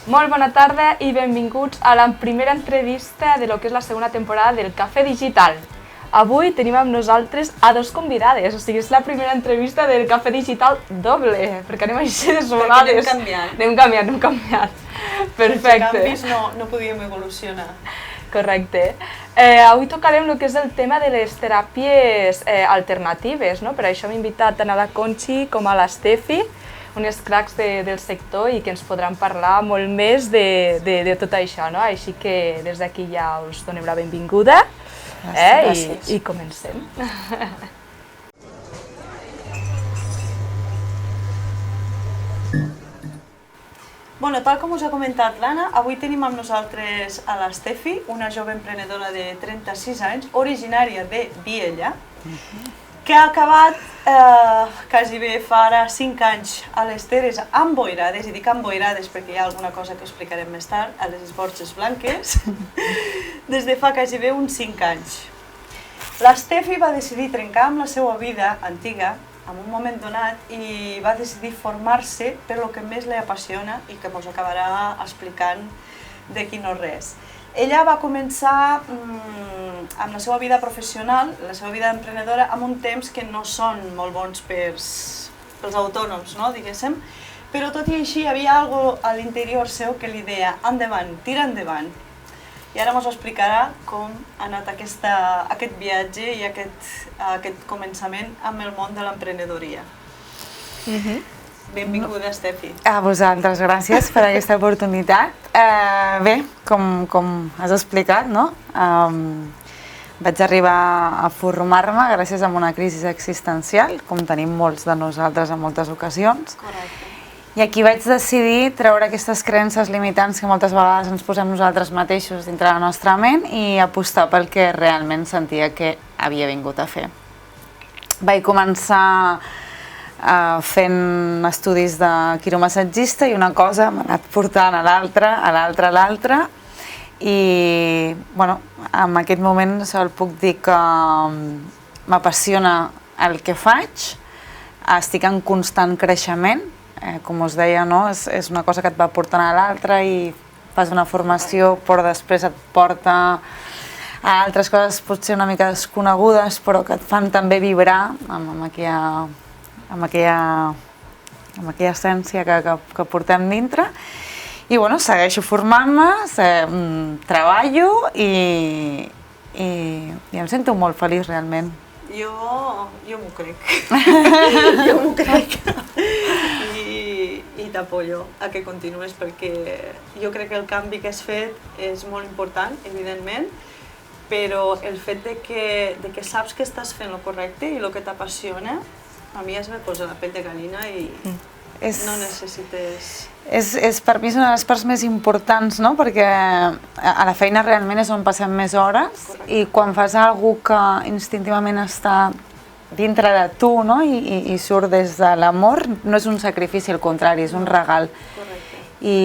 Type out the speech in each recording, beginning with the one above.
Molt bona tarda i benvinguts a la primera entrevista de lo que és la segona temporada del Cafè Digital. Avui tenim amb nosaltres a dos convidades, o sigui, és la primera entrevista del Cafè Digital doble, perquè anem així desvolades. Perquè anem canviant. Perfecte. Sense canvis no podíem evolucionar. Correcte. Avui tocarem el que és el tema de les teràpies alternatives, no? Per això hem invitat tant a la Conchi com a l'Estefi, unes cracs del sector i que ens podran parlar molt més de tot això, no? Així que des d'aquí ja us donem la benvinguda i comencem. Bueno, tal com us ha comentat l'Anna, avui tenim amb nosaltres a l'Estefi, una jove emprenedora de 36 anys, originària de Viella, que ha acabat quasi bé fa ara 5 anys a les Terres emboirades, i dic emboirades perquè hi ha alguna cosa que explicarem més tard, a les Borges Blanques, des de fa quasi bé uns 5 anys. L'Estefi va decidir trencar amb la seva vida antiga en un moment donat i va decidir formar-se per lo que més li apassiona i que ens acabarà explicant d'aquí no res. Ella va començar amb la seva vida professional, la seva vida emprenedora, amb un temps que no són molt bons pels autònoms, no, diguéssim, però tot i així hi havia alguna cosa a l'interior seu que li deia endavant, tira endavant. I ara ens explicarà com ha anat aquest viatge i aquest començament amb el món de l'emprenedoria. Benvinguda, Estefi. A vosaltres, gràcies per aquesta oportunitat. Bé, com has explicat, no? Vaig arribar a formar-me gràcies a una crisi existencial, com tenim molts de nosaltres en moltes ocasions. Correcte. I aquí vaig decidir treure aquestes creences limitants que moltes vegades ens posem nosaltres mateixos dintre la nostra ment i apostar pel que realment sentia que havia vingut a fer. Vaig començar fent estudis de quiromassatgista i una cosa m'ha anat portant a l'altra, i bueno, en aquest moment sol puc dir que m'apassiona el que faig, estic en constant creixement, com us deia, no? És una cosa que et va portant a l'altra i fas una formació però després et porta a altres coses potser una mica desconegudes però que et fan també vibrar amb aquella essència que portem dintre. I bueno, segueixo formant-me, treballo i em sento molt feliç realment. Jo m'ho crec. Jo m'ho crec. I t'apoyo a que continues perquè jo crec que el canvi que has fet és molt important, evidentment, però el fet de que saps que estàs fent el correcte i el que t'apassiona, a mi ja me posa la pell de gallina i no necessites... Per mi és una de les parts més importants, no? Perquè a la feina realment és on passem més hores. Correcte. I quan fas alguna cosa que instintivament està dintre de tu, no? I surt des de l'amor, no és un sacrifici, al contrari, és un regal. Correcte. I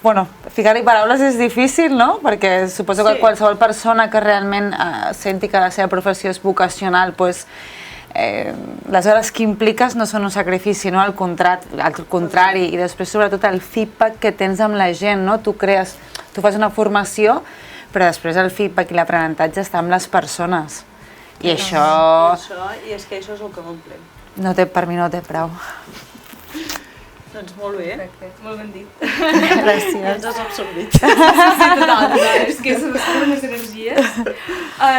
bueno, ficar-hi paraules és difícil, no? Perquè suposo que qualsevol persona que realment senti que la seva professió és vocacional, doncs les hores que impliques no són un sacrifici, no? Al contrari, i després sobretot el feedback que tens amb la gent, no? Tu fas una formació, però després el feedback i l'aprenentatge està amb les persones. I això... I és que això és el que omple. Per mi no té preu. Doncs molt bé. Perfecte, molt ben dit. Gràcies. Ja ens has absorbit. Sí, total, és que són unes energies.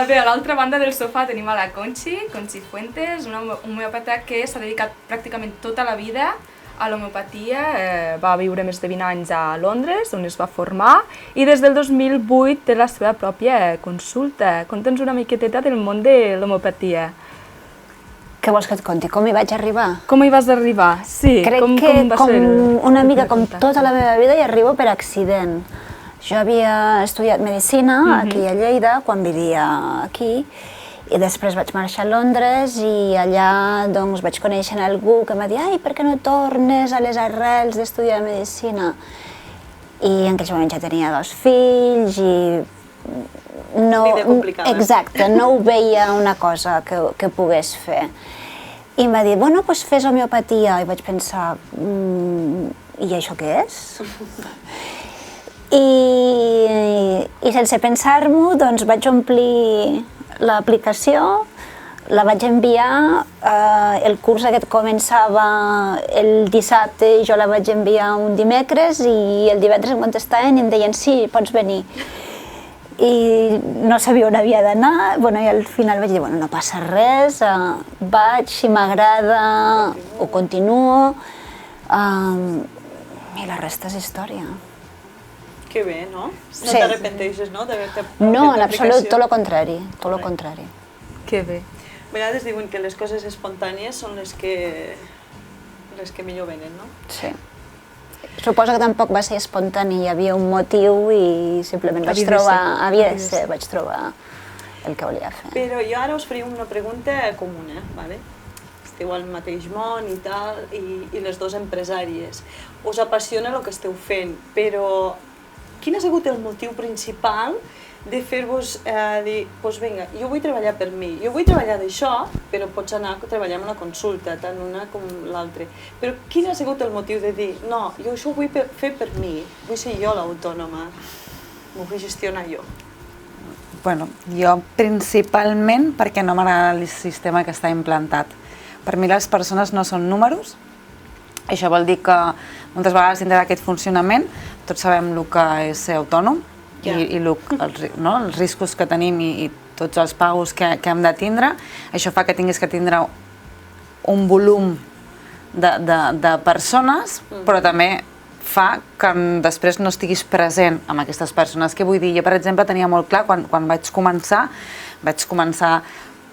Bé, a l'altra banda del sofà tenim a la Conchi Fuentes, una homeòpata que s'ha dedicat pràcticament tota la vida a l'homeopatia, va viure més de 20 anys a Londres, on es va formar, i des del 2008 té la seva pròpia consulta. Conta'ns una miqueteta del món de l'homeopatia. Què vols que et conti? Com hi vaig arribar? Com hi vas arribar? Sí, Crec que una mica com tota la meva vida hi arribo per accident. Jo havia estudiat medicina aquí a Lleida, quan vivia aquí, i després vaig marxar a Londres i allà doncs vaig conèixer algú que em va dir «Ai, per què no tornes a les arrels d'estudiar medicina?» I en aquells moments ja tenia 2 fills i Vida complicada. Exacte, no ho veia una cosa que pogués fer. I em va dir, bueno, doncs fes homeopatia. I vaig pensar, i això què és? I sense pensar-m'ho, doncs vaig omplir l'aplicació, la vaig enviar, el curs aquest començava el dissabte i jo la vaig enviar un dimecres i el divendres em contestaven i em deien sí, pots venir. I no sabia on havia d'anar, i al final vaig dir, no passa res, vaig, si m'agrada, ho continuo, i la resta és història. Que bé, no? No t'arrepenteixes, no? No, en absolut, tot el contrari, tot el contrari. Que bé. A vegades diuen que les coses espontànies són les que millor venen, no? Sí. Suposo que tampoc va ser espontani, hi havia un motiu i simplement vaig trobar el que volia fer. Però jo ara us faria una pregunta comuna, ¿vale? Esteu al mateix món i tal, i les dues empresàries. Us apassiona el que esteu fent, però quin ha sigut el motiu principal de fer-vos dir, doncs vinga, jo vull treballar per mi, jo vull treballar d'això, però pots anar a treballar en una consulta, tant una com l'altra. Però quin ha sigut el motiu de dir, no, jo això ho vull fer per mi, vull ser jo l'autònoma, m'ho vull gestionar jo? Bueno, jo principalment perquè no m'agrada el sistema que està implantat. Per mi les persones no són números. Això vol dir que moltes vegades dintre d'aquest funcionament tots sabem el que és ser autònom i els riscos que tenim i tots els pagos que hem de tindre. Això fa que tinguis que tindre un volum de persones, però també fa que després no estiguis present amb aquestes persones. Què vull dir? Jo, per exemple, tenia molt clar, quan vaig començar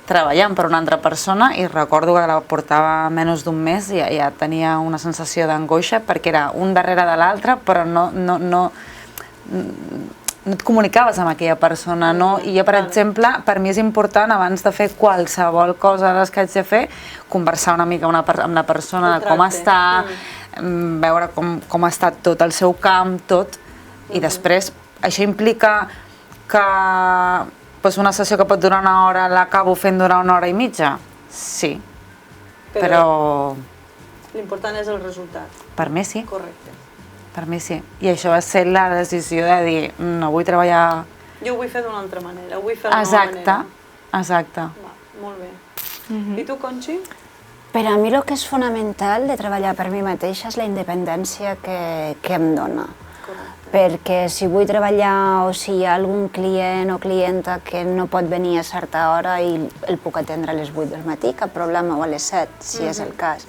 treballant per una altra persona i recordo que la portava menys d'un mes i ja tenia una sensació d'angoixa perquè era un darrere de l'altre, però no et comunicaves amb aquella persona, no? I jo, per exemple, per mi és important, abans de fer qualsevol cosa de les que haig de fer, conversar una mica amb la persona de com està, veure com ha estat tot el seu camp, tot, i després això implica que una sessió que pot durar una hora l'acabo fent durar una hora i mitja? Sí, però... L'important és el resultat. Per mi sí. Correcte. Per mi sí. I això va ser la decisió de dir, no vull treballar... Jo ho vull fer d'una altra manera, ho vull fer d'una manera. Exacte. Molt bé. I tu, Conxi? Per a mi el que és fonamental de treballar per mi mateixa és la independència que em dona. Perquè si vull treballar o si hi ha algun client o clienta que no pot venir a certa hora i el puc atendre a les 8 del matí, cap problema, o a les 7, si és el cas.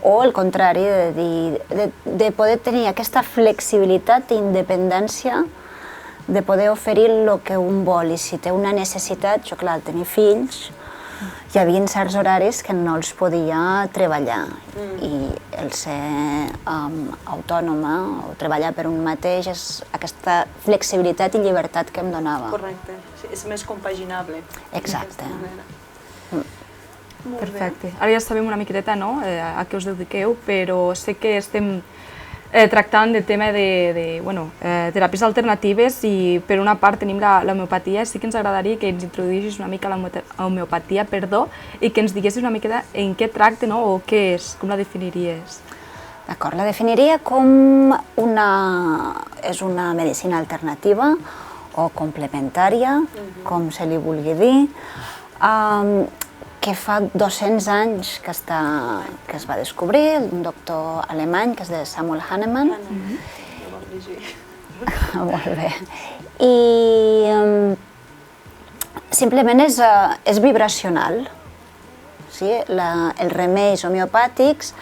O al contrari, de poder tenir aquesta flexibilitat i independència de poder oferir el que un vol. I si té una necessitat, jo clar, al tenir fills, hi havia certs horaris que no els podia treballar i el ser autònoma o treballar per un mateix és aquesta flexibilitat i llibertat que em donava. Correcte, és més compaginable. Exacte. Perfecte. Ara ja sabem una miqueta, no?, a què us dediqueu, però sé que estem tractant del tema de teràpies alternatives i per una part tenim l'homeopatia. Sí que ens agradaria que ens introduïssis una mica l'homeopatia, i que ens diguessis una mica en què tracta, no?, o què és, com la definiries. D'acord, la definiria com és una medicina alternativa o complementària, com se li vulgui dir, que fa 200 anys que es va descobrir, un doctor alemany que és de Samuel Hahnemann. Molt bé. I simplement és vibracional. Els remeis homeopàtics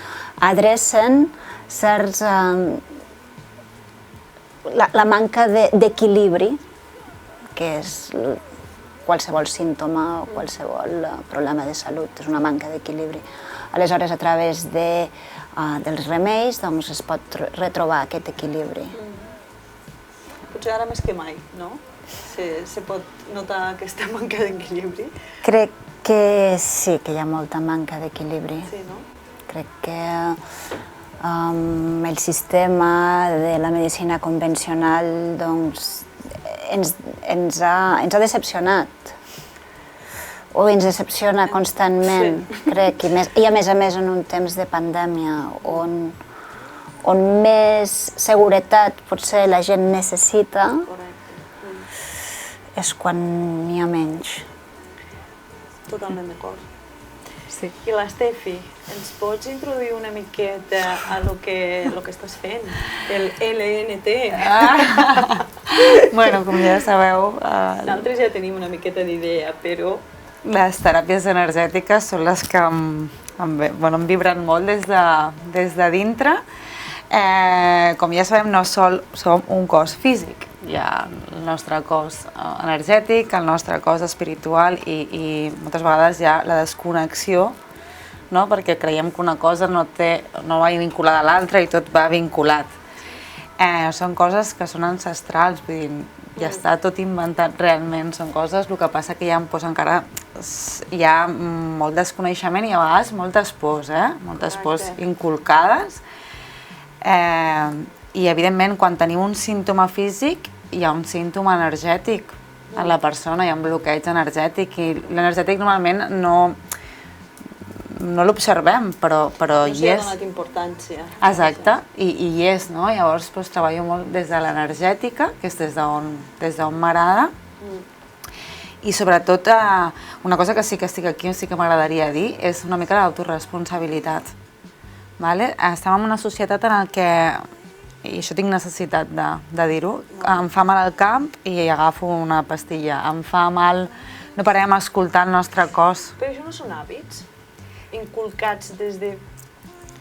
adrecen certs... la manca d'equilibri, que és qualsevol símptoma o qualsevol problema de salut, és una manca d'equilibri. Aleshores, a través dels remeis es pot retrobar aquest equilibri. Potser ara més que mai, no? Se pot notar aquesta manca d'equilibri? Crec que sí, que hi ha molta manca d'equilibri. Sí, no? Crec que el sistema de la medicina convencional ens ha decepcionat, o ens decepciona constantment, crec, i a més en un temps de pandèmia on on més seguretat potser la gent necessita és quan n'hi ha menys. Totalment d'acord. Sí. I l'Estefi, ens pots introduir una miqueta a lo que estàs fent? El LNT. Bueno, com ja sabeu, Nosaltres ja tenim una miqueta d'idea, però... les teràpies energètiques són les que em vibren molt des de dintre. Com ja sabem, no som un cos físic. Hi ha el nostre cos energètic, el nostre cos espiritual i moltes vegades hi ha la desconnexió, no? Perquè creiem que una cosa no va vinculada a l'altra i tot va vinculat. Són coses que són ancestrals, vull dir, ja està tot inventat realment, són coses, el que passa que encara hi ha molt desconeixement i a vegades moltes pors, moltes pors inculcades. I evidentment quan tenim un símptoma físic hi ha un símptoma energètic en la persona, hi ha un bloqueig energètic i l'energètic normalment no l'observem, però hi és. No s'hi ha donat importància. Exacte, i hi és, no? Llavors treballo molt des de l'energètica, que és des d'on m'agrada, i sobretot una cosa que sí que estic aquí, sí que m'agradaria dir, és una mica l'autoresponsabilitat. Estem en una societat en què, i això tinc necessitat de dir-ho, em fa mal al camp i agafo una pastilla, em fa mal, no parem a escoltar el nostre cos. Però això no són hàbits inculcats des de...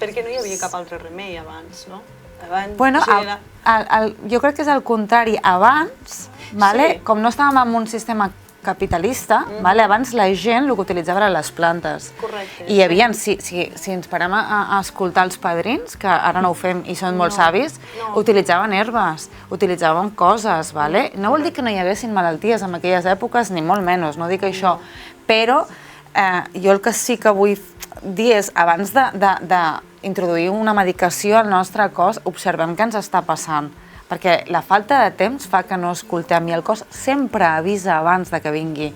perquè no hi havia cap altre remei abans, no? Bueno, jo crec que és el contrari. Abans, com no estàvem en un sistema capitalista, abans la gent el que utilitzava eren les plantes. Correcte. I hi havia, si ens parem a escoltar els padrins, que ara no ho fem i són molt savis, utilitzaven herbes, utilitzaven coses, no vol dir que no hi haguessin malalties en aquelles èpoques, ni molt menys, no dic això, però jo el que sí que vull dir és, abans d'introduir una medicació al nostre cos, observem què ens està passant, perquè la falta de temps fa que no escoltem i el cos sempre avisa abans de que vingui.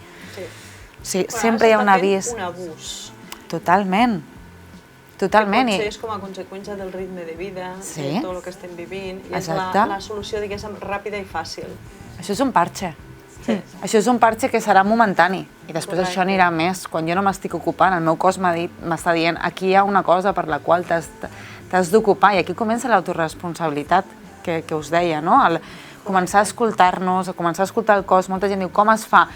Sí, sempre hi ha un avís. Un abús. Totalment. Totalment. Que potser és com a conseqüència del ritme de vida, de tot el que estem vivint, i és la solució, diguéssim, ràpida i fàcil. Això és un parche. Això és un parche que serà momentani i després això anirà més. Quan jo no m'estic ocupant, el meu cos m'està dient aquí hi ha una cosa per la qual t'has d'ocupar i aquí comença l'autoresponsabilitat que us deia, no? Començar a escoltar-nos, a començar a escoltar el cos. Molta gent diu com es fa?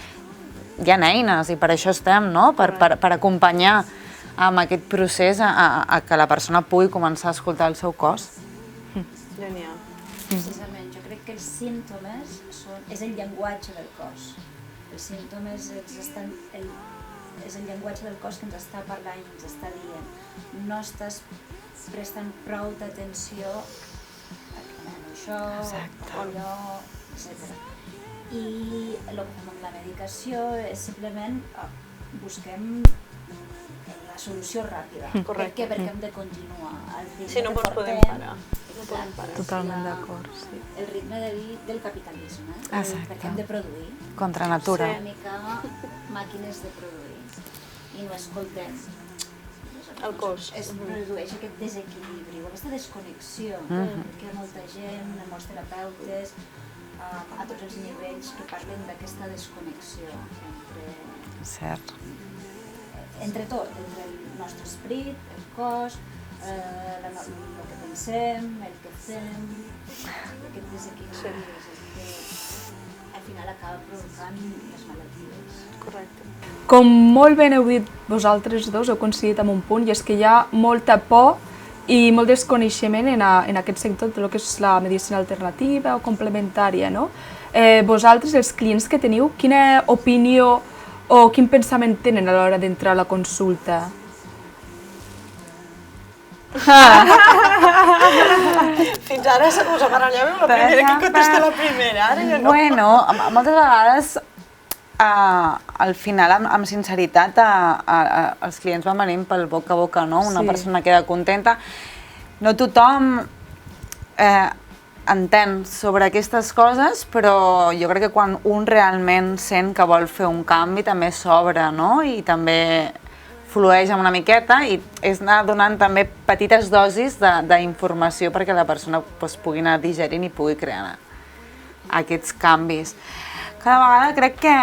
Hi ha eines i per això estem, no? Per acompanyar amb aquest procés a que la persona pugui començar a escoltar el seu cos. Genial. Precisament, jo crec que els símptomes és el llenguatge del cos. Els símptomes és el llenguatge del cos que ens està parlant i ens està dient no estàs prestant prou d'atenció a això, o allò, etc. I el que fem amb la medicació és simplement busquem la solució ràpida. Correcte. Perquè hem de continuar. Si no ens podem parar. Totalment d'acord, sí. El ritme del capitalisme, perquè hem de produir. Contra natura. Som una mica màquines de produir i no escoltem. El cos. Es produeix aquest desequilibri o aquesta desconnexió que hi ha molta gent, molts terapeutes, a tots els nivells que parlen d'aquesta desconnexió entre tot, entre el nostre esperit, el cos, el que pensem, el que fem, aquest desequilibri és el que al final acaba provocant les malalties. Correcte. Com molt ben heu dit vosaltres dos, heu coincidit en un punt, i és que hi ha molta por i molt desconeixement en aquest sector de lo que és la medicina alternativa o complementària, no? Vosaltres, els clients que teniu, quina opinió o quin pensament tenen a l'hora d'entrar a la consulta? Fins ara us aparellàveu la primera, qui contesta la primera? Ara ja no. Bueno, moltes vegades, al final, amb sinceritat, els clients van venint pel boca a boca, no? Una persona queda contenta. No tothom entén sobre aquestes coses, però jo crec que quan un realment sent que vol fer un canvi també s'obre, no? I també flueix amb una miqueta i és anar donant també petites dosis d'informació perquè la persona pugui anar digerint i pugui crear aquests canvis. Cada vegada crec que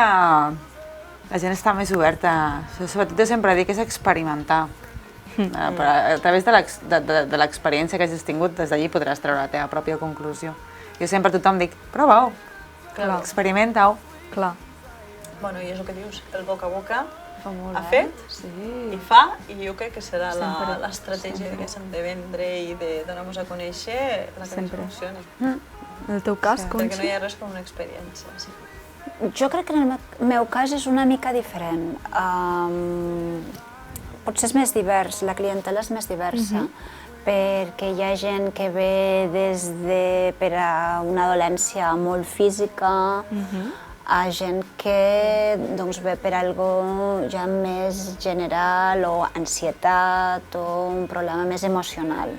la gent està més oberta, sobretot jo sempre dic que és experimentar. A través de l'experiència que hagis tingut, des d'allí podràs treure la teva pròpia conclusió. Jo sempre a tothom dic, prova-ho, experimenta-ho. Clar. Bueno, i és el que dius, el boca a boca ha fet i fa, i jo crec que serà l'estratègia que s'han de vendre i de donar-nos a conèixer la que ens funcioni. En el teu cas, Perquè no hi ha res com una experiència. Jo crec que en el meu cas és una mica diferent. Potser és més divers, la clientela és més diversa, perquè hi ha gent que ve per a una dolència molt física, a gent que ve per algo ja més general o ansietat o un problema més emocional.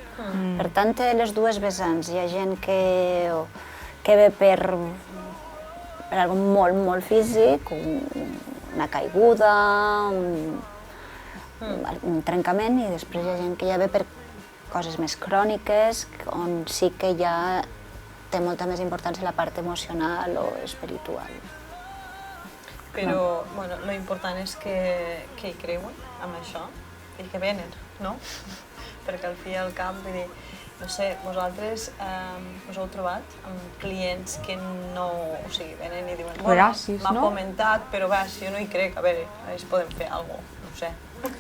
Per tant, té les dues vessants. Hi ha gent que ve per algo molt, molt físic, una caiguda, un trencament, i després hi ha gent que ja ve per coses més cròniques, on sí que ja té molta més importància la part emocional o espiritual. Però, bueno, lo important és que hi creuen amb això i que venen, no? Perquè al fi i al cap, vull dir, no sé, vosaltres us heu trobat amb clients que no, o sigui, venen i diuen, bueno, m'ha comentat, però va, si jo no hi crec, a veure, es podem fer alguna cosa, no ho sé.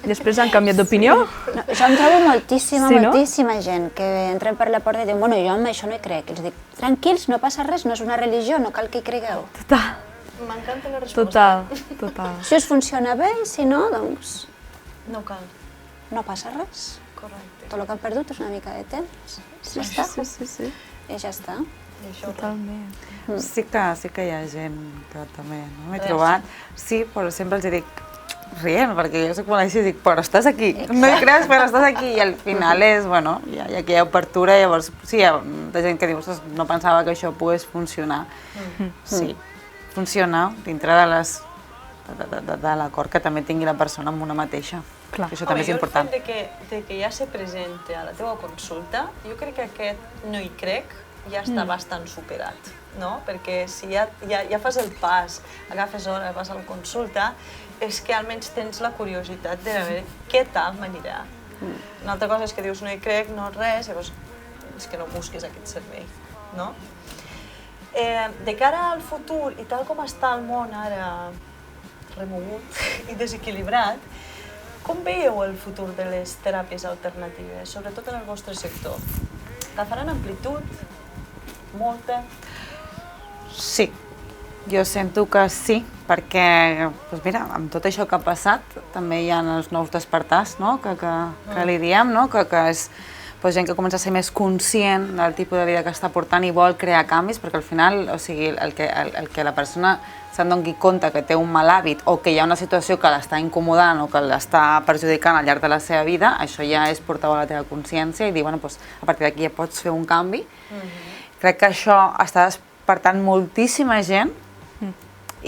Després han canviat d'opinió? No, jo em trobo moltíssima gent que entren per la porta i diuen, bueno, jo amb això no hi crec. I els dic, tranquils, no passa res, no és una religió, no cal que hi cregueu. Total. M'encanta la resposta. Total. Si us funciona bé, si no, doncs... No cal. No passa res. Correcte. Tot el que hem perdut és una mica de temps. Ja està. Sí. I ja està. Totalment. Sí que hi ha gent que també m'he trobat. Sí, però sempre els dic, rient, perquè jo soc molt així, dic, però estàs aquí, no hi creus, però estàs aquí, i al final és, bueno, hi ha aquella obertura, llavors, sí, hi ha molta gent que diu, no pensava que això pogués funcionar. Sí, funciona dintre de l'acord que també tingui la persona amb una mateixa. Clar. Això també és important. El fet de que ja se presente a la teva consulta, jo crec que aquest no hi crec ja està bastant superat, no? Perquè si ja fas el pas, agafes hora, vas a la consulta, és que almenys tens la curiositat de veure què tal m'anirà. Una altra cosa és que dius no hi crec, no res, llavors és que no busques aquest servei, no? De cara al futur, i tal com està el món ara remogut i desequilibrat, com veieu el futur de les teràpies alternatives, sobretot en el vostre sector? Agafaran amplitud? Molta? Sí, jo sento que sí, perquè, doncs mira, amb tot això que ha passat, també hi ha els nous despertars, no?, que li diem, no?, que és gent que comença a ser més conscient del tipus de vida que està portant i vol crear canvis, perquè al final, o sigui, el que la persona se'n doni compte que té un mal hàbit o que hi ha una situació que l'està incomodant o que l'està perjudicant al llarg de la seva vida, això ja és portar-ho a la teva consciència i dir, bueno, doncs, a partir d'aquí ja pots fer un canvi. Crec que això està despertant moltíssima gent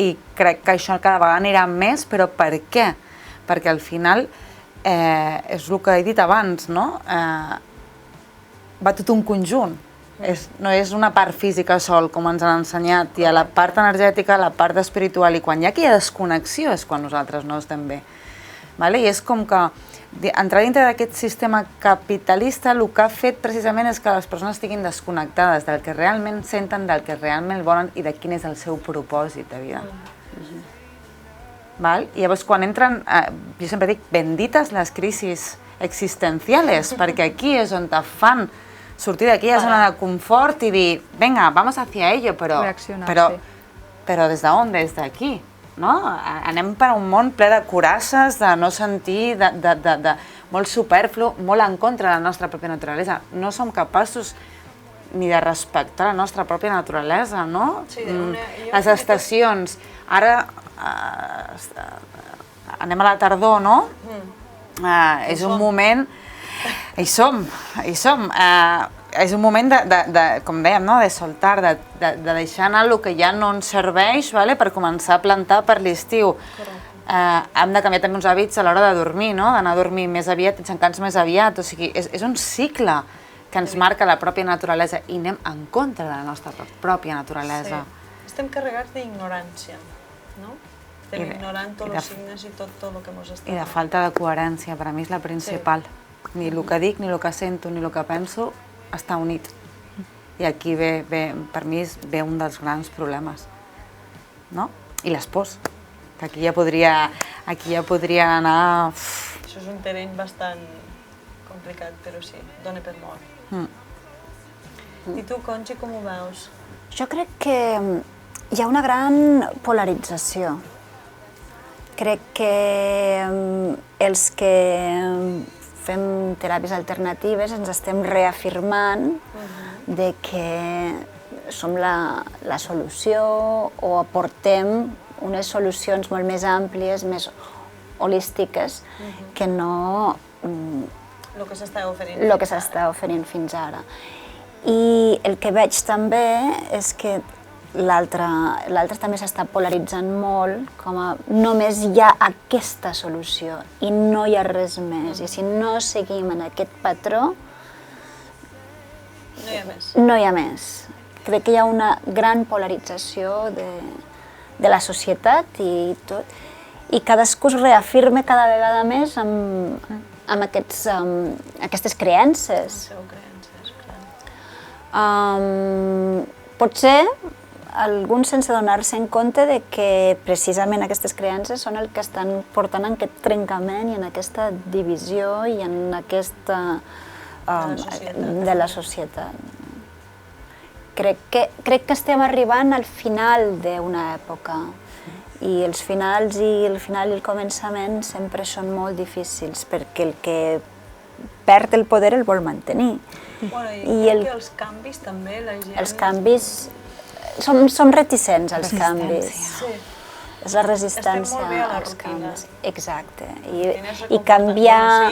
i crec que això cada vegada anirà més, però per què? Perquè al final, és el que he dit abans, no? Va tot un conjunt, no és una part física sol, com ens han ensenyat, hi ha la part energètica, la part espiritual, i quan hi ha aquella desconnexió és quan nosaltres no estem bé. I és com que entrar dintre d'aquest sistema capitalista el que ha fet precisament és que les persones estiguin desconnectades del que realment senten, del que realment volen i de quin és el seu propòsit de vida. I llavors quan entren, jo sempre dic, bendites les crisis existenciales, perquè aquí és on te fan sortir d'aquella zona de confort i dir, venga, vamos hacia ello, però des d'on? Des d'aquí. Anem per un món ple de curasses, de no sentir, de molt superflu, molt en contra de la nostra pròpia naturalesa. No som capaços ni de respectar la nostra pròpia naturalesa, no? Les estacions. Ara anem a la tardor, no? És un moment... Hi som. És un moment com dèiem, de soltar, de deixar anar el que ja no ens serveix per començar a plantar per l'estiu. hem de canviar també uns hàbits a l'hora de dormir, no? D'anar a dormir més aviat, t'encants més aviat, o sigui, és un cicle que ens marca la pròpia naturalesa i anem en contra de la nostra pròpia naturalesa. Sí. Estem carregats d'ignorància, no? Estem ignorant tots els signes i tot el que ens està... I de falta de coherència, per a mi és la principal. Ni el que dic, ni el que sento, ni el que penso està unit. I aquí ve per mi ve un dels grans problemes, no? I les pors, que aquí ja podria anar... Això és un terreny bastant complicat, però sí, dona per molt. I tu, Conchi, com ho veus? Jo crec que hi ha una gran polarització. Crec que els que fem teràpies alternatives ens estem reafirmant de que som la solució o aportem unes solucions molt més àmplies, més holístiques, que no El que s'està oferint. el que s'està oferint fins ara. I el que veig també és que l'altre també s'està polaritzant molt, com a només hi ha aquesta solució i no hi ha res més. I si no seguim en aquest patró, no hi ha més. No hi ha més. Crec que hi ha una gran polarització de la societat i tot, i cadascú es reafirma cada vegada més amb aquestes creences. Potser alguns sense donar-se en compte de que precisament aquestes creences són el que estan portant en aquest trencament i en aquesta divisió i en aquesta de la societat. Crec que estem arribant al final d'una època i el final i el començament sempre són molt difícils perquè el que perd el poder el vol mantenir. I crec que els canvis també, la gent... Els canvis... Som reticents als canvis. És la resistència als canvis. Exacte. I canviar...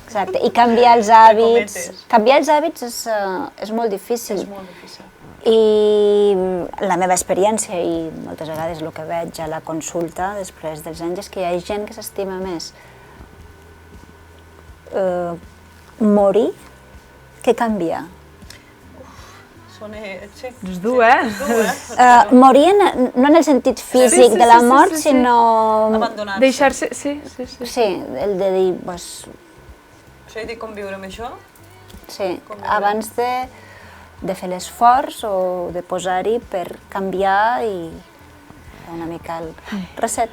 Exacte. I canviar els hàbits... Canviar els hàbits és molt difícil. És molt difícil. I la meva experiència, i moltes vegades el que veig a la consulta després dels anys, és que hi ha gent que s'estima més morir que canviar. És dur, Morir no en el sentit físic de la mort, sinó... Abandonar-se. Deixar-se, sí. Sí, el de dir... Això he de conviure amb això? Sí, abans de fer l'esforç o de posar-hi per canviar i una mica el reset.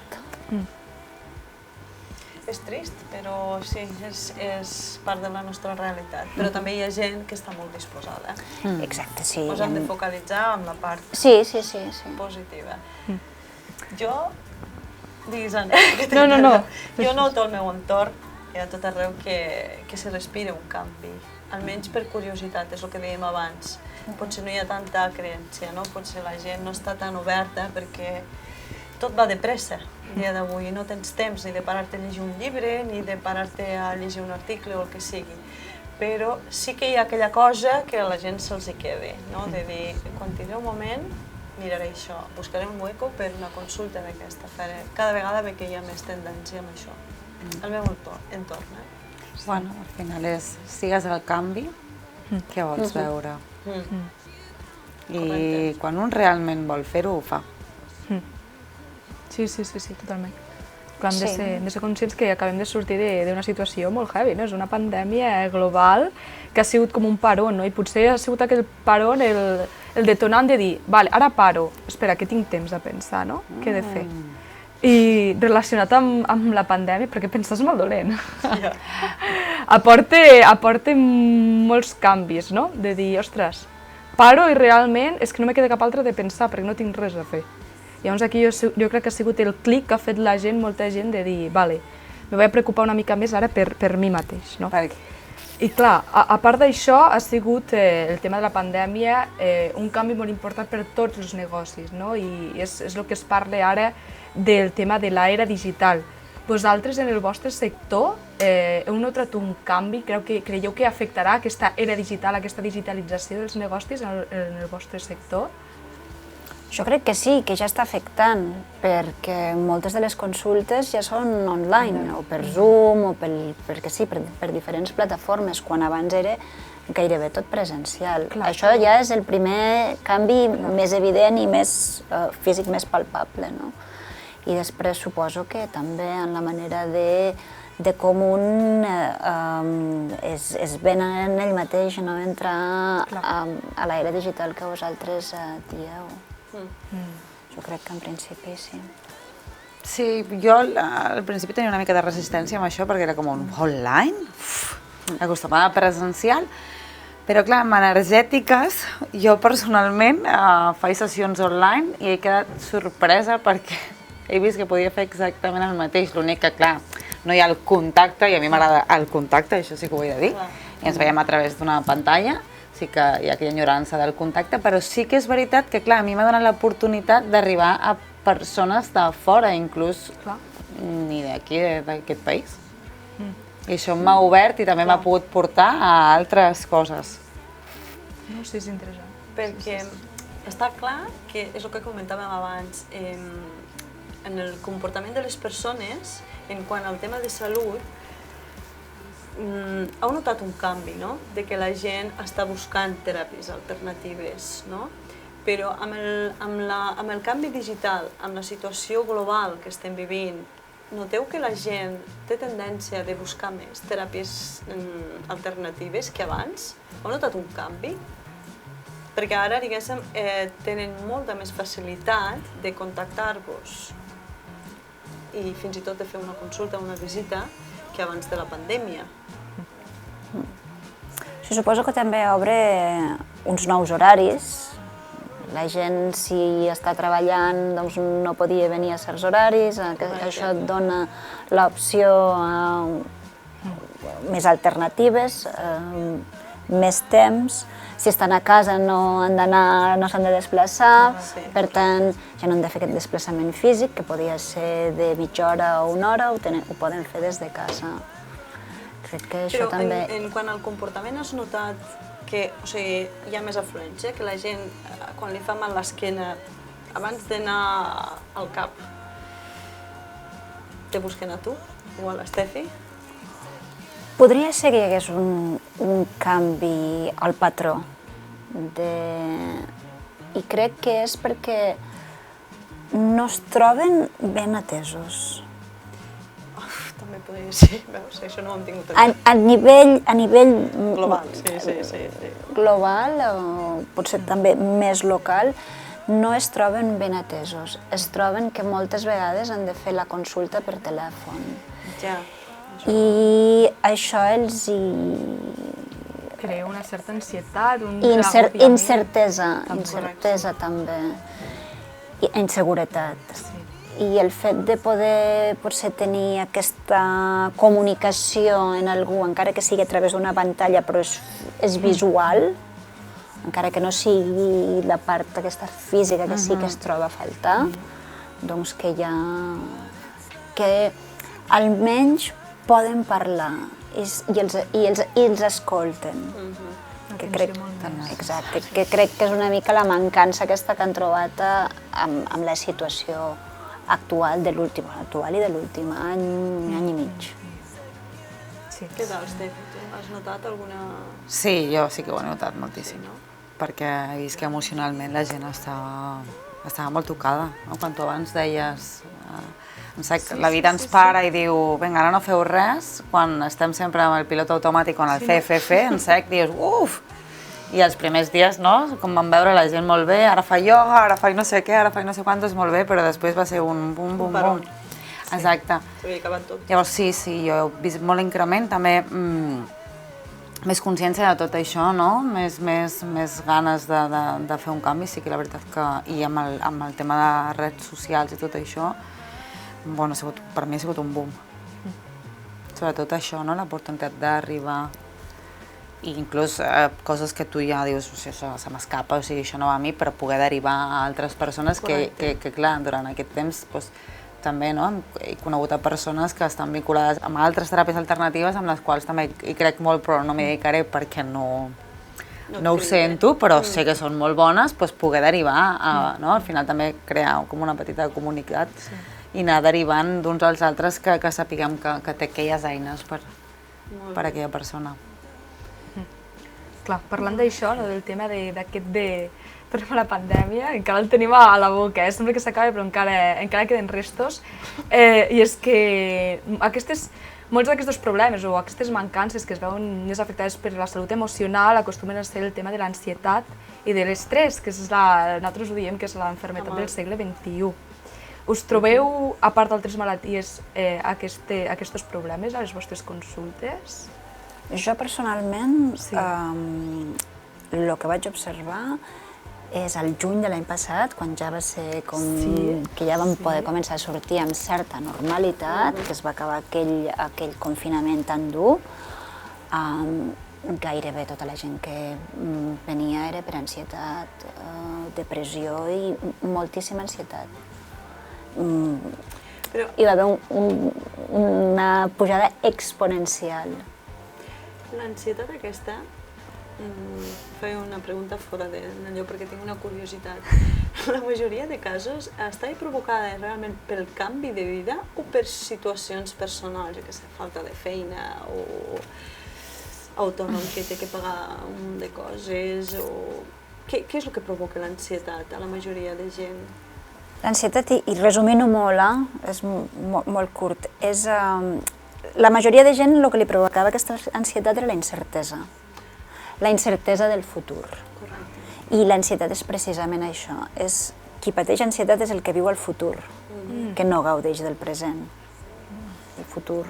És trist, però sí, és part de la nostra realitat. Però també hi ha gent que està molt disposada. Exacte, sí. Ens hem de focalitzar en la part positiva. Jo, digues, Anna. No. Jo noto al meu entorn, a tot arreu, que se respira un canvi. Almenys per curiositat, és el que dèiem abans. Potser no hi ha tanta creència, no? Potser la gent no està tan oberta perquè tot va de pressa. El dia d'avui no tens temps ni de parar-te a llegir un llibre, ni de parar-te a llegir un article o el que sigui. Però sí que hi ha aquella cosa que a la gent se'ls queda, no? De dir, quan tindré un moment, miraré això, buscaré un hueco per una consulta d'aquesta. Cada vegada ve que hi ha més tendència amb això. Al meu entorn, Bueno, al final és, sigues el canvi, què vols veure? I quan un realment vol fer-ho, ho fa. Sí, totalment. Hem de ser conscients que acabem de sortir d'una situació molt heavy, no? És una pandèmia global que ha sigut com un parón, no? I potser ha sigut aquell parón el detonant de dir, vale, ara paro, espera, que tinc temps de pensar, no? Què he de fer? I relacionat amb la pandèmia, perquè pensar és molt dolent. Aporta molts canvis, no? De dir, ostres, paro i realment és que no me queda cap altre de pensar perquè no tinc res a fer. Llavors aquí jo crec que ha sigut el clic que ha fet la gent, molta gent, de dir, vale, me vaig preocupar una mica més ara per mi mateix, no? I clar, a part d'això ha sigut el tema de la pandèmia un canvi molt important per tots els negocis, no? I és el que es parla ara del tema de l'era digital. Vosaltres en el vostre sector heu notat un canvi? Creieu que afectarà aquesta era digital, aquesta digitalització dels negocis en el vostre sector? Jo crec que sí, que ja està afectant, perquè moltes de les consultes ja són online, o per Zoom, o per diferents plataformes, quan abans era gairebé tot presencial. Això ja és el primer canvi més evident i més físic, més palpable, no? I després suposo que també en la manera de com un es ven en ell mateix, no entrar a l'era digital que vosaltres dieu. Jo crec que en principi sí. Sí, jo al principi tenia una mica de resistència amb això perquè era com un online, acostumada a presencial, però clar, amb energètiques, jo personalment faig sessions online i he quedat sorpresa perquè he vist que podia fer exactament el mateix, l'únic que clar, no hi ha el contacte i a mi m'agrada el contacte, això sí que ho he de dir, i ens veiem a través d'una pantalla, sí que hi ha aquella enyorança del contacte, però sí que és veritat que, clar, a mi m'ha donat l'oportunitat d'arribar a persones de fora, inclús ni d'aquí, d'aquest país. I això m'ha obert i també m'ha pogut portar a altres coses. No, sí, és interessant. Perquè està clar que és el que comentàvem abans, en el comportament de les persones, en quant al tema de salut, heu notat un canvi, no? De que la gent està buscant teràpies alternatives, no? Però amb el canvi digital, amb la situació global que estem vivint, noteu que la gent té tendència de buscar més teràpies alternatives que abans? Heu notat un canvi? Perquè ara, diguéssim, tenen molta més facilitat de contactar-vos i fins i tot de fer una consulta, una visita, que abans de la pandèmia. Sí, suposo que també obre uns nous horaris. La gent, si està treballant, doncs no podia venir a certs horaris, això et dona l'opció a més alternatives, més temps. Si estan a casa no han d'anar, no s'han de desplaçar, per tant ja no han de fer aquest desplaçament físic, que podia ser de mitja hora o una hora, ho poden fer des de casa. Crec que això també... Però en quant al comportament has notat que hi ha més afluència, que la gent, quan li fa mal l'esquena, abans d'anar al cap, te busquen a tu o a l'Estefi? Podria ser que hi hagués un canvi al patró. I crec que és perquè no es troben ben atesos. També podria ser, veus? Això no ho hem tingut en compte. A nivell global, sí. Global, o potser també més local, no es troben ben atesos. Es troben que moltes vegades han de fer la consulta per telèfon. Ja. I això els Crea una certa ansietat, un incertesa també, i inseguretat. I el fet de poder potser tenir aquesta comunicació en algú, encara que sigui a través d'una pantalla, però és visual, encara que no sigui la part aquesta física que sí que es troba a faltar, doncs que almenys poden parlar i els escolten. Que crec que és una mica la mancança aquesta que han trobat amb la situació actual i de l'últim any i mig. Què tal, Estefi? Has notat alguna... Sí, jo sí que ho he notat moltíssim, perquè he vist que emocionalment la gent estava molt tocada, no? Quan tu abans deies... La vida ens para i diu, vinga, ara no feu res, quan estem sempre amb el pilot automàtic o en el fer, en sec, dius, uf! I els primers dies, no?, com vam veure la gent molt bé, ara fa ioga, ara faig no sé què, ara faig no sé quantos, molt bé, però després va ser un bum, bum, bum. Exacte. S'havia acabat tot. Llavors sí, jo he vist molt increment, també més consciència de tot això, no? Més ganes de fer un canvi, sí que la veritat que... I amb el tema de redes socials i tot això, bueno, per mi ha sigut un boom. Sobretot això, no? L'oportunitat d'arribar i inclús coses que tu ja dius, això se m'escapa, o sigui, això no va a mi, però poder derivar a altres persones que clar, durant aquest temps també he conegut a persones que estan vinculades amb altres teràpies alternatives amb les quals també hi crec molt, però no m'hi dedicaré perquè no no ho sento, però sé que són molt bones, doncs poder derivar, no? Al final també crear com una petita comunitat i anar derivant d'uns als altres que sapiguem que té aquelles eines per aquella persona. Clar, parlant d'això, del tema d'aquest tornem a la pandèmia, encara el tenim a la boca, sembla que s'acaba però encara queden restos, i és que molts d'aquests problemes o aquestes mancances que es veuen més afectades per la salut emocional acostumen a ser el tema de l'ansietat i de l'estrès, que nosaltres ho diem que és l'enfermetat del segle XXI. Us trobeu, a part d'altres malalties, aquests problemes a les vostres consultes? Jo personalment, el que vaig observar és al juny de l'any passat, quan ja va ser com que ja vam poder començar a sortir amb certa normalitat, que es va acabar aquell confinament tan dur, gairebé tota la gent que venia era per ansietat, depressió i moltíssima ansietat. Hi va haver una pujada exponencial. L'ansietat aquesta, faig una pregunta fora d'allò perquè tinc una curiositat. La majoria de casos està provocada realment pel canvi de vida o per situacions personals, que sé, falta de feina o autònom que té que pagar un munt de coses o... Què és el que provoca l'ansietat a la majoria de gent? L'ansietat, i resumint-ho molt, és molt curt, és... La majoria de gent el que li provocava aquesta ansietat era la incertesa del futur. I l'ansietat és precisament això. Qui pateix ansietat és el que viu el futur, que no gaudeix del present. El futur.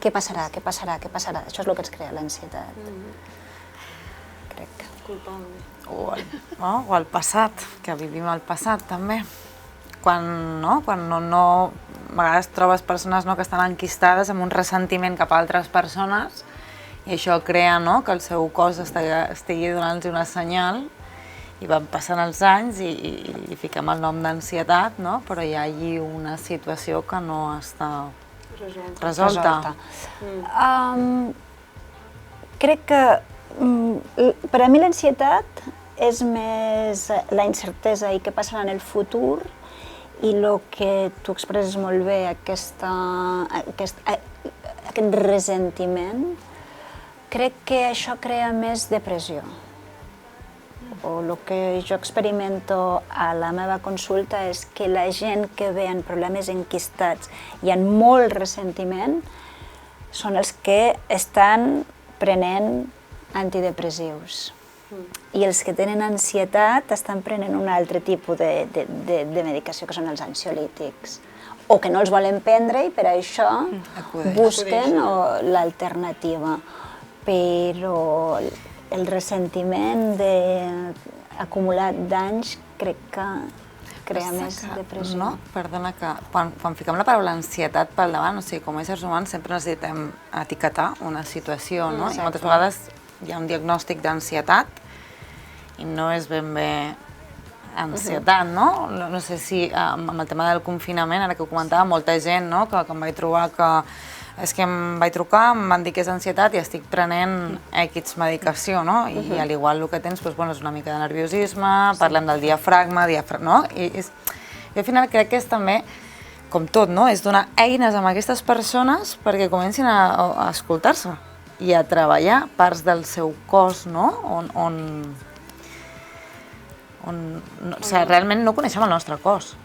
Què passarà? Això és el que ens crea l'ansietat. Crec. Culpable. O el passat, que vivim el passat també. Quan a vegades trobes persones que estan enquistades amb un ressentiment cap a altres persones i això crea que el seu cos estigui donant-los una senyal i van passant els anys i fiquem el nom d'ansietat, però hi ha allí una situació que no està resolta. Crec que per a mi l'ansietat és més la incertesa i què passarà en el futur i el que tu expresses molt bé, aquest ressentiment, crec que això crea més depressió. O el que jo experimento a la meva consulta és que la gent que ve amb problemes enquistats i amb molt ressentiment són els que estan prenent antidepressius. I els que tenen ansietat estan prenent un altre tipus de medicació, que són els ansiolítics, o que no els volen prendre i per això busquen l'alternativa. Però el ressentiment acumulat d'anys crec que crea més depressió. Perdona, que quan fiquem la paraula ansietat pel davant, com a éssers humans sempre necessitem etiquetar una situació, i moltes vegades hi ha un diagnòstic d'ansietat i no és ben bé ansietat, no? No sé si amb el tema del confinament, ara que ho comentava, molta gent que em vaig trobar que és que em vaig trucar, em van dir que és ansietat i estic prenent X medicació, no? I al igual el que tens és una mica de nerviosisme, parlem del diafragma, no? I al final crec que és també, com tot, és donar eines a aquestes persones perquè comencin a escoltar-se i a treballar parts del seu cos, realment no coneixem el nostre cos.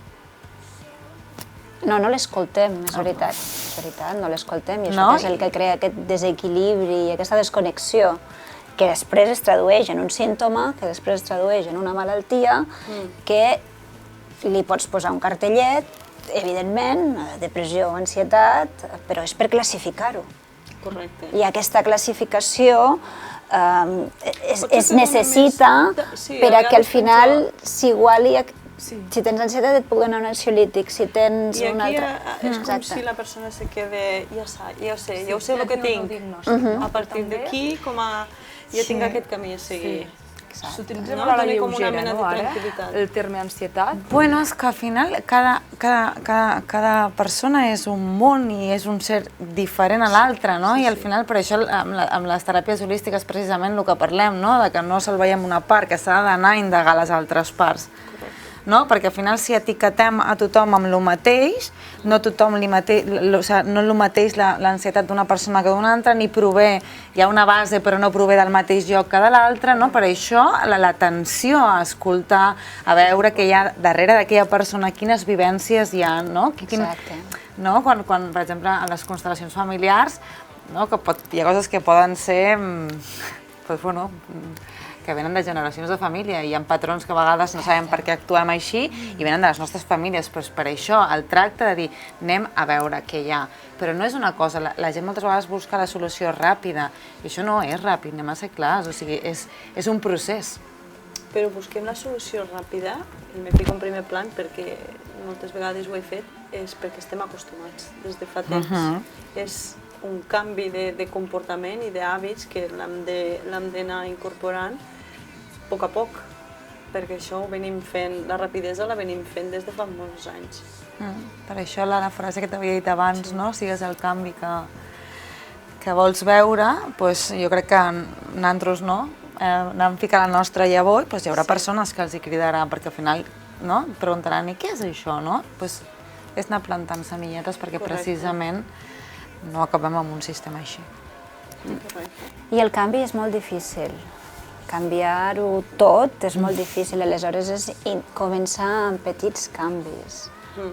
No l'escoltem, és veritat, no l'escoltem i això és el que crea aquest desequilibri i aquesta desconnexió que després es tradueix en un símptoma, que després es tradueix en una malaltia, que li pots posar un cartellet, evidentment, depressió o ansietat, però és per classificar-ho. Correcte. I aquesta classificació es necessita perquè al final s'iguali. Si tens ansietat et puc donar un ansiolític, si tens un altre... I aquí és com si la persona se queda, ja ho sé el que tinc. A partir d'aquí ja tinc aquest camí a seguir. S'utilitza No? molt a la Dona com una lleugera, mena no, de ara? tranquil·litat. El terme ansietat. Bueno, és que al final cada persona és un món i és un ser diferent a l'altre, no? I al final, per això, amb les teràpies holístiques, precisament el que parlem, no? De que no se'l veiem una part, que s'ha d'anar a indagar les altres parts. No? Perquè al final si etiquetem a tothom amb el mateix, no tothom no el mateix l'ansietat d'una persona que d'una altra, ni prové, hi ha una base però no prové del mateix lloc que de l'altre, no? Per això l'atenció a escoltar, a veure què hi ha darrere d'aquella persona, quines vivències hi ha, no? Exacte. No? Quan, per exemple, a les constel·lacions familiars, no? Que hi ha coses que poden ser, doncs, bueno, que venen de generacions de família, hi ha patrons que a vegades no sabem per què actuem així i venen de les nostres famílies, però és per això el tracte de dir anem a veure què hi ha. Però no és una cosa, la gent moltes vegades busca la solució ràpida i això no és ràpid, anem a ser clars, o sigui, és un procés. Però busquem la solució ràpida, i me fico en primer plan perquè moltes vegades ho he fet, és perquè estem acostumats des de fa temps. És un canvi de comportament i d'hàbits que l'hem d'anar incorporant a poc, perquè això ho venim fent, la rapidesa la venim fent des de fa molts anys. Per això la frase que t'havia dit abans, no? Sigues el canvi que vols veure, doncs jo crec que nosaltres no, anem ficant la nostra llavor, doncs hi haurà persones que els hi cridaran, perquè al final no? Preguntaran, i què és això, no? Doncs és anar plantant semilletes perquè precisament no acabem amb un sistema així. I el canvi és molt difícil. Canviar-ho tot és molt difícil, aleshores és començar amb petits canvis.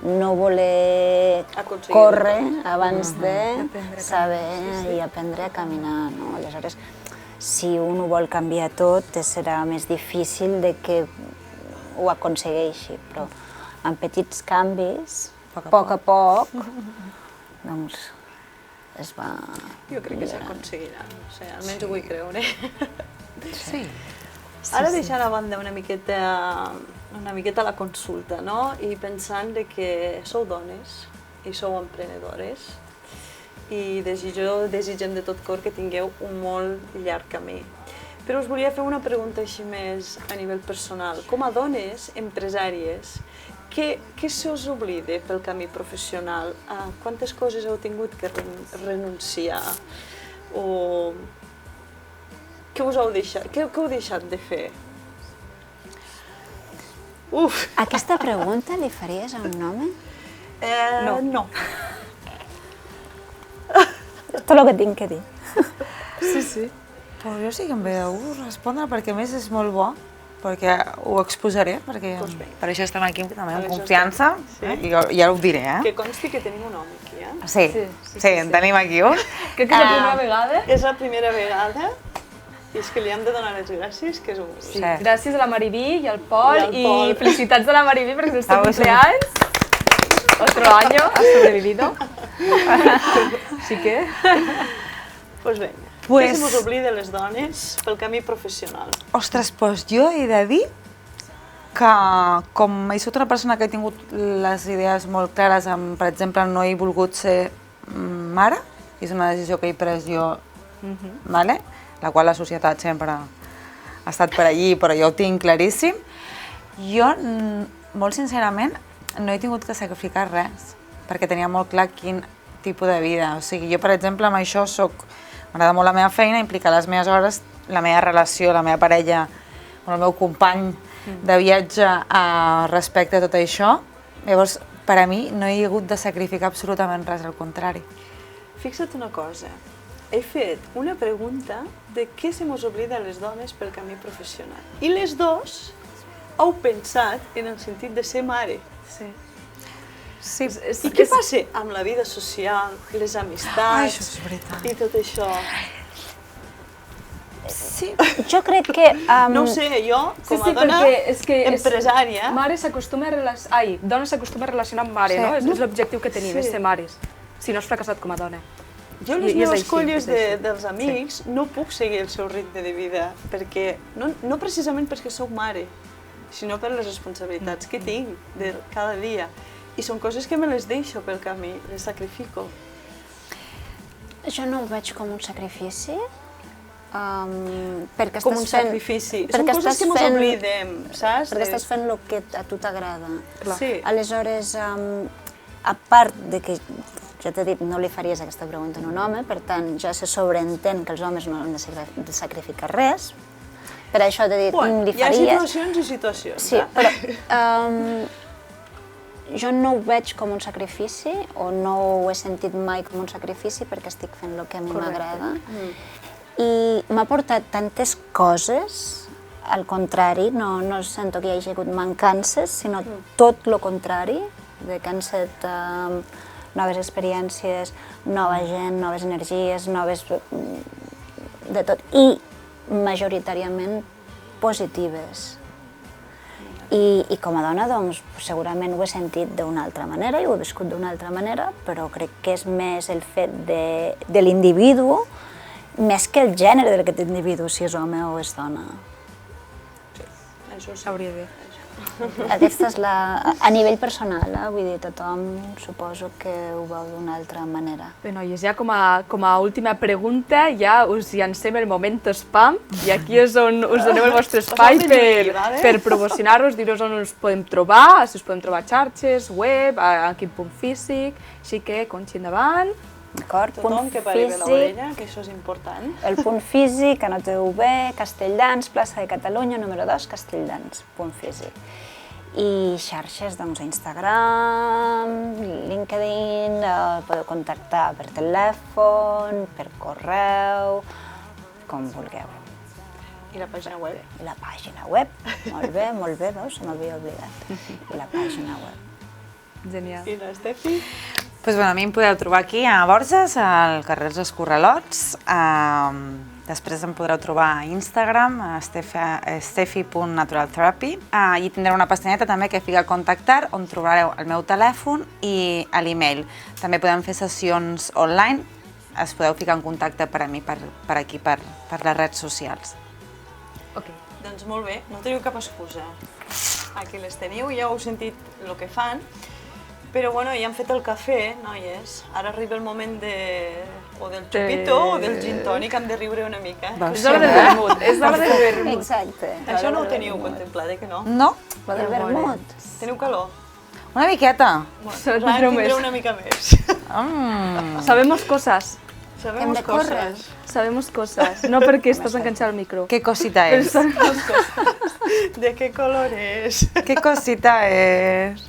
No voler córrer abans de saber i aprendre a caminar, no? Aleshores, si un ho vol canviar tot, serà més difícil de que ho aconsegueixi, però amb petits canvis, a poc, doncs es va... Jo crec que s'aconseguirà, almenys ho vull creure. Sí. Ara deixant a banda una miqueta la consulta, no? I pensant que sou dones i sou emprenedores i desitgem de tot cor que tingueu un molt llarg camí. Però us volia fer una pregunta així més a nivell personal. Com a dones empresàries, què se us oblida pel camí professional? Quantes coses heu tingut que renunciar? O què us heu deixat? Què heu deixat de fer? Aquesta pregunta li faries a un home? No. Tot el que tinc que dir. Sí. Però jo sí que em ve de gust respondre, perquè a més és molt bo, perquè ho exposaré, perquè per això estem aquí també amb confiança, i ja ho diré, Que consti que tenim un home aquí, Sí, en tenim aquí un. Crec que és la primera vegada. És la primera vegada, i és que li hem de donar les gràcies, que és un... Sí. Gràcies a la Maribí i al Pol, i felicitats a la Maribí perquè és el seu cumpleaños. Otro año, ha sobrevivido. Així que... Pues venga. Què se mos oblida les dones pel camí professional? Ostres, doncs jo he de dir que com he sigut una persona que he tingut les idees molt clares, per exemple, no he volgut ser mare, és una decisió que he pres jo, la qual la societat sempre ha estat per allí, però jo ho tinc claríssim. Jo, molt sincerament, no he tingut que sacrificar res, perquè tenia molt clar quin tipus de vida. O sigui, jo, per exemple, amb això m'agrada molt la meva feina, implicar les meves hores, la meva relació, la meva parella, el meu company de viatge respecte a tot això. Llavors, per a mi no he hagut de sacrificar absolutament res, al contrari. Fixa't una cosa, he fet una pregunta de què se mos oblida a les dones pel camí professional. I les dos heu pensat en el sentit de ser mare. Sí. I què passa amb la vida social, les amistats això és veritat. i tot això? Sí. Jo crec que... No ho sé, jo, com a dona empresària... Dona s'acostuma a relacionar amb mare, no? És l'objectiu que tenim, és ser mares. Si no has fracassat com a dona. Jo les meves colles dels amics no puc seguir el seu ritme de vida, perquè no precisament perquè sóc mare, sinó per les responsabilitats que tinc de cada dia. I són coses que me les deixo pel camí, les sacrifico. Jo no ho veig com un sacrifici. perquè Com un estàs fent... sacrifici. Són perquè coses estàs que mos fent- oblidem, saps? Perquè estàs fent el que a tu t'agrada. Sí. Aleshores, a part de que, ja t'he dit, no li faries aquesta pregunta a un home, per tant, ja se sobreentén que els homes no han de sacrificar res. Per això t'he dit, Bueno, li hi ha faries... situacions i situacions. Sí, però jo no ho veig com un sacrifici, o no ho he sentit mai com un sacrifici, perquè estic fent el que a mi m'agrada. I m'ha portat tantes coses, al contrari, no sento que hi hagi hagut mancances, sinó tot el contrari, de que han set noves experiències, nova gent, noves energies, noves... de tot, i majoritàriament positives. I com a dona, doncs, segurament ho he sentit d'una altra manera i ho he viscut d'una altra manera, però crec que és més el fet de l'individu, més que el gènere d'aquest individu, si és home o és dona. Això sí. Hauria de. Aquesta és a nivell personal, vull dir, tothom suposo que ho veu d'una altra manera. Bé, noies, ja com a última pregunta, ja us llancem el moment spam, i aquí és on us donem el vostre espai per promocionar-vos, dir-vos on us podem trobar, si us podem trobar xarxes, web, a quin punt físic, així que, Conxi, endavant. D'acord? Tothom que pari bé l'orella, que això és important. El punt físic, anoteu bé, Castelldans, plaça de Catalunya, número 2, Castelldans, punt físic. I xarxes, doncs, Instagram, LinkedIn, podeu contactar per telèfon, per correu, com vulgueu. I la pàgina web. I la pàgina web, molt bé, veus, se m'havia oblidat. I la pàgina web. Genial. I la Estefi? Pues, bueno, a mi em podeu trobar aquí a Borges, al carrer dels Escorrelots. Després em podreu trobar a Instagram, a stefi.naturaltherapy. I tindreu una pestanyeta també que fica contactar, on trobareu el meu telèfon i l'email. També podem fer sessions online, es podeu ficar en contacte per a mi per aquí, per les redes socials. Ok. Doncs molt bé, no teniu cap excusa. Aquí les teniu, ja heu sentit el que fan. Però bueno, ja han fet el cafè, noies. Ara arriba el moment o del xupito o del gin tònic, hem de riure una mica. És l'hora del vermut, és l'hora del vermut. Exacte. Això no ho teniu contemplat, que no? No? Lo del vermut. Teniu calor? Una miqueta. Bueno, Això ara tindreu tindreu més. una mica més. Sabemos cosas, Sabemos de córrer. coses. sabemos cosas. No perquè estàs enganxat al micro. Qué cosita Però es. sabemos cosas. De què color és? Qué cosita es.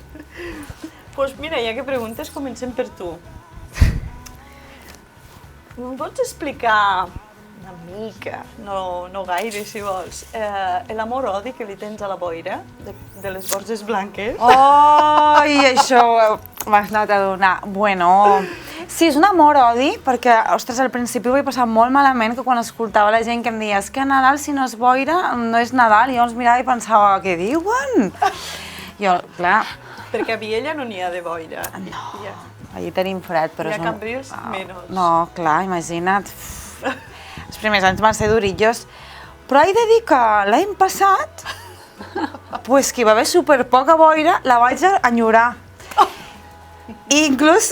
Pues mira, ja que preguntes, comencem per tu. Em pots explicar una mica, no gaire si vols, l'amor-odi que li tens a la boira de les Borges Blanques? Oh, i això m'has anat a donar. Bueno, sí, és un amor-odi, perquè, ostres, al principi ho vaig passar molt malament, que quan escoltava la gent que em deia és que Nadal, si no és boira, no és Nadal, i jo els mirava i pensava, què diuen? Jo, clar, Perquè a Viella no n'hi ha de boira. no, allí tenim fred, però I a és un... Cambrils, menys. No, clar, imagina't. Els primers anys van ser durillos. Però he de dir que l'any passat, pues que hi va haver superpoca boira, la vaig enyorar. I inclús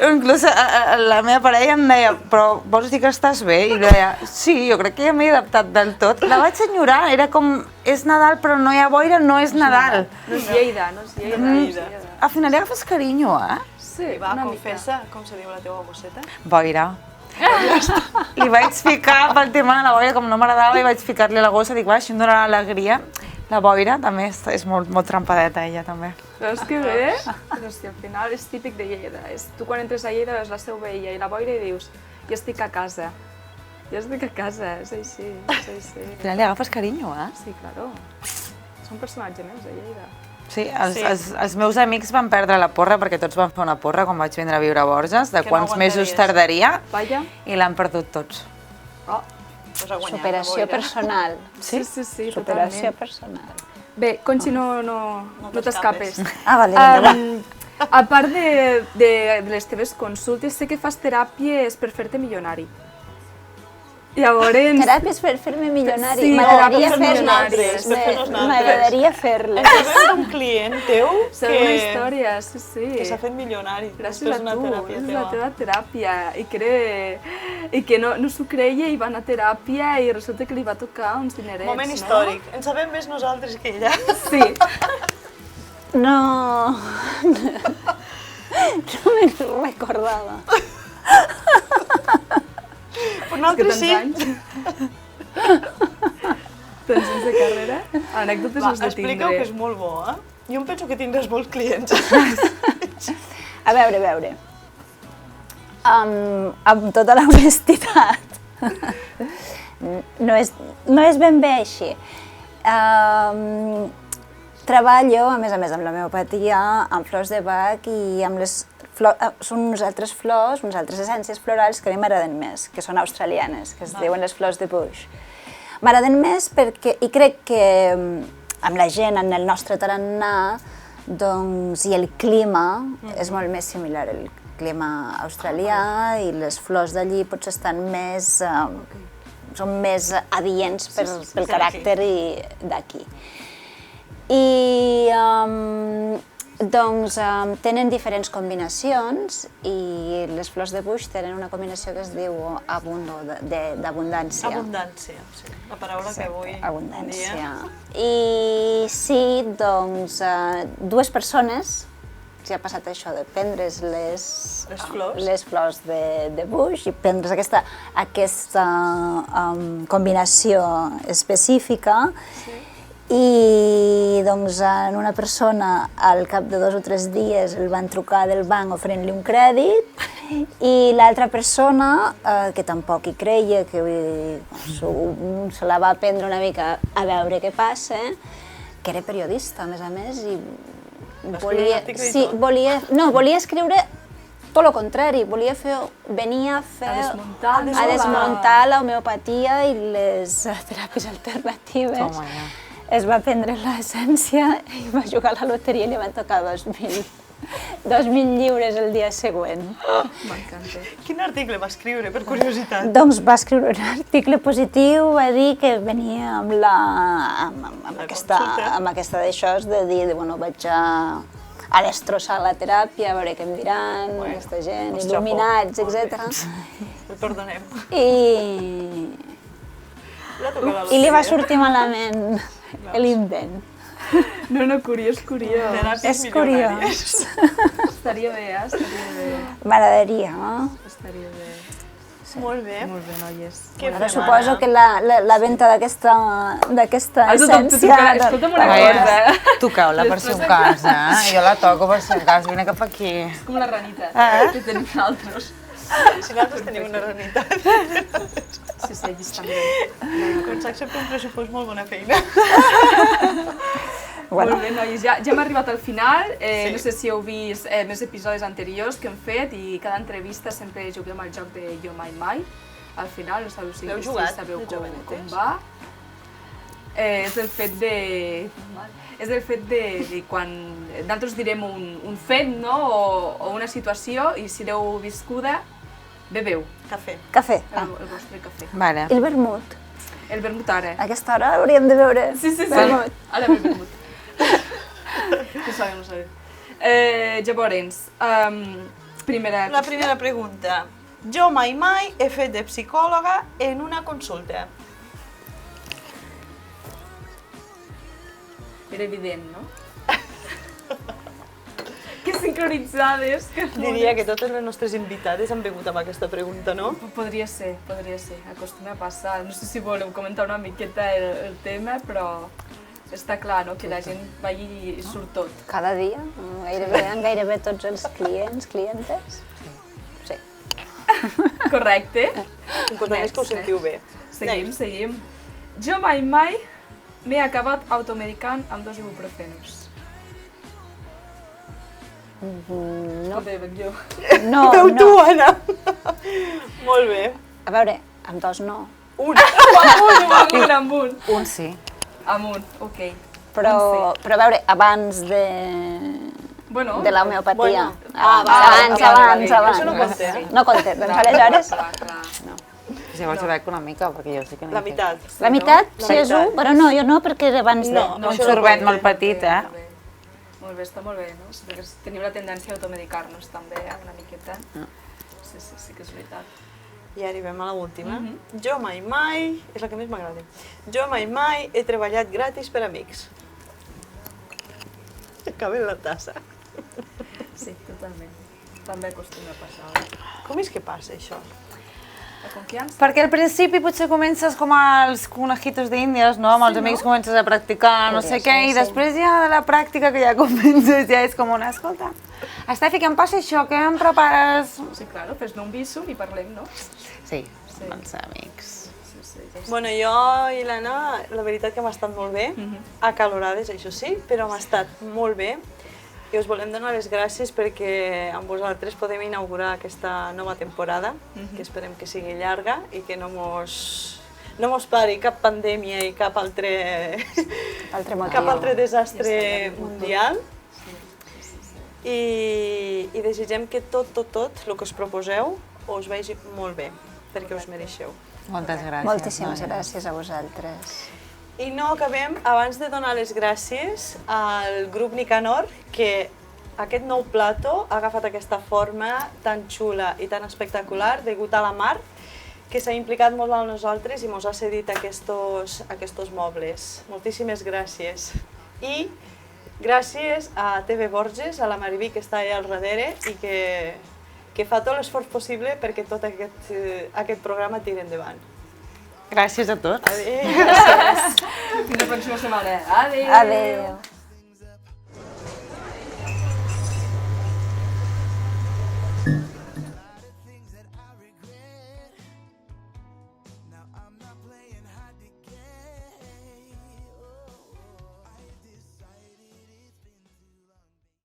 la meva parella em deia, però vols dir que estàs bé? I deia, sí, jo crec que ja m'he adaptat del tot. La vaig enyorar, era com, és Nadal però no hi ha boira, no és Nadal. No és Lleida, no és Lleida. Al final li agafes carinyo, Sí, I va, una confessa, com se diu la teva bosseta? Boira. Li vaig ficar pel tema de la boira, com no m'agradava, i vaig ficar-li a la gossa, dic, va, així em donarà alegria. La boira també és molt trampadeta, ella també. Veus que bé? Però si al final és típic de Lleida. Tu quan entres a Lleida veus la Seu Vella i la boira i dius, jo estic a casa. Jo estic a casa, és així, és així. Al final li agafes carinyo, Sí, claro. Són personatge més de Lleida. Sí, els meus amics van perdre la porra perquè tots van fer una porra quan vaig vindre a viure a Borges, de Que no quants mesos aguantaries. tardaria, Vaja. i l'han perdut tots. Oh, Pues ha guanyat Superació la boira. personal. sí, Superació totalment. personal. Bé, Conxi, no t'escapes. Ah, vale, vinga, va. A part de les teves consultes, sé que fas teràpies per fer-te milionari. Llavors... Teràpies per fer-me milionari. Sí, M'agradaria teràpies milionàries, fer-les. per fer-nos M'agradaria fer-les. Sabem d'un client teu Sabeu una història, sí. que s'ha fet milionari. Gràcies a després tu, d'una teràpia és teva. la teva teràpia. I que no s'ho creia i va anar a teràpia i resulta que li va tocar uns dinerets, Moment no? històric. En sabem més nosaltres que ella. Sí. No... No me'n recordava. Per Que nosaltres tants sí. anys? Tants anys de carrera? Anècdotes Va, has de explica-ho, tindre. que és molt bo, eh? Jo em penso que tindràs molts clients. A veure. Amb tota la honestitat. No és ben bé així. Treballo, a més, amb l'homeopatia, amb flors de Bach i amb les són unes altres flors, unes altres essències florals que a mi m'agraden més, que són australianes, que es diuen les flors de Bush. M'agraden més perquè, i crec que amb la gent, en el nostre tarannà, doncs, i el clima és molt més similar. El clima australià i les flors d'allí potser estan més... són més adients pel caràcter d'aquí. I doncs tenen diferents combinacions i les flors de Bush tenen una combinació que es diu abundo, d'abundància. Abundància, sí. La paraula que avui abundància. I sí, doncs, dues persones, si ha passat això de prendre's les flors de Bush i prendre's aquesta combinació específica, i doncs en una persona al cap de 2 o 3 dies el van trucar del banc oferint-li un crèdit i l'altra persona, que tampoc hi creia, que se la va prendre una mica a veure què passa, que era periodista a més, i volia escriure tot el contrari, venia a desmuntar l'homeopatia i les teràpies alternatives. Es va prendre l'essència i va jugar a la loteria i li van tocar 2.000 lliures el dia següent. M'encanta. Quin article va escriure, per curiositat? Doncs va escriure un article positiu, va dir que venia amb aquesta d'això, de dir, bueno, vaig a destrossar la teràpia, a veure què em diran, aquesta gent, il·luminats, etc. El perdonem. I li va sortir malament l'invent. No, curiós. És curiós. Estaria bé, estaria bé. M'agradaria, no? Estaria bé. Molt bé. Molt bé, noies. Ara suposo que la venda d'aquesta essència... Escolta'm una cosa. Tocau-la per si un cas, Jo la toco per si un cas, vine cap aquí. És com la ranita, que tenim nosaltres. Si nosaltres tenim una ranitat. Sí, allí està bé. Quan s'accepta un pressupost, molt bona feina. Molt bé, noies, ja hem arribat al final. No sé si heu vist més episodis anteriors que hem fet i cada entrevista sempre juguem al joc de Jo Mai Mai. Al final, no sabeu si sabeu com va. És el fet de quan nosaltres direm un fet, no? O una situació i si l'heu viscuda, beveu. Cafè. El vostre cafè. Vale. El vermut. El vermut ara. A aquesta hora hauríem de beure vermut. Ara ve el vermut. No sabem. Llavors, La primera pregunta. Jo mai he fet de psicòloga en una consulta. Era evident, no? Que sincronitzades! Diria que totes les nostres invitades han begut amb aquesta pregunta, no? Podria ser. Acostuma a passar. No sé si voleu comentar una miqueta el tema, però està clar, no?, que la gent va allí i surt tot. Cada dia, gairebé tots els clientes. Sí. Correcte. L'important és que ho sentiu bé. Seguim. Jo mai m'he acabat automedicant amb 2 ibuprofenos. No. Bé, ben jo. No. Tu, Anna! Molt bé. A veure, amb 2 no. Amb un. Un sí. Amb un, ok. Però a veure, abans de l'homeopatia. Abans. Això no compta, No compta, doncs aleshores... Clar. No. Si vols saber una mica, perquè jo sé que no La hi meitat. La meitat, La si és meitat. un, però no, jo no, perquè era abans de... No, Un això sorbet no molt petit, Molt bé, està molt bé, no? Sí, perquè tenim la tendència a automedicar-nos també, una miqueta. Sí que és veritat. I arribem a l'última. Jo mai, és la que més m'agrada, jo mai he treballat gratis per amics. Acaba la tassa. Sí, totalment. També acostuma a passar. Com és que passa això? La confiança? Perquè al principi potser comences com els conejitos d'índies, no? Amb els amics comences a practicar no sé què, i després ja de la pràctica que ja comences ja és com una, escolta, Estefi, què em passa això? Què em prepares? Sí, claro, fes-ne un bísum i parlem, no? Sí, amb els amics. Bueno, jo i l'Anna, la veritat que hem estat molt bé, acalorades, això sí, però hem estat molt bé. I us volem donar les gràcies perquè amb vosaltres podem inaugurar aquesta nova temporada, que esperem que sigui llarga i que no mos pari cap pandèmia i cap altre desastre mundial. I desitgem que tot el que us proposeu us vagi molt bé, perquè us mereixeu. Moltes gràcies. Moltíssimes gràcies a vosaltres. I no acabem abans de donar les gràcies al grup Nicanor, que aquest nou plato ha agafat aquesta forma tan xula i tan espectacular degut a la Mar, que s'ha implicat molt amb nosaltres i ens ha cedit aquests mobles. Moltíssimes gràcies. I gràcies a TV Borges, a la Mariví, que està allà al darrere i que fa tot l'esforç possible perquè tot aquest programa tiri endavant. Gràcies a tots. Adéu. Fins la pròxima setmana. Adéu. Adéu.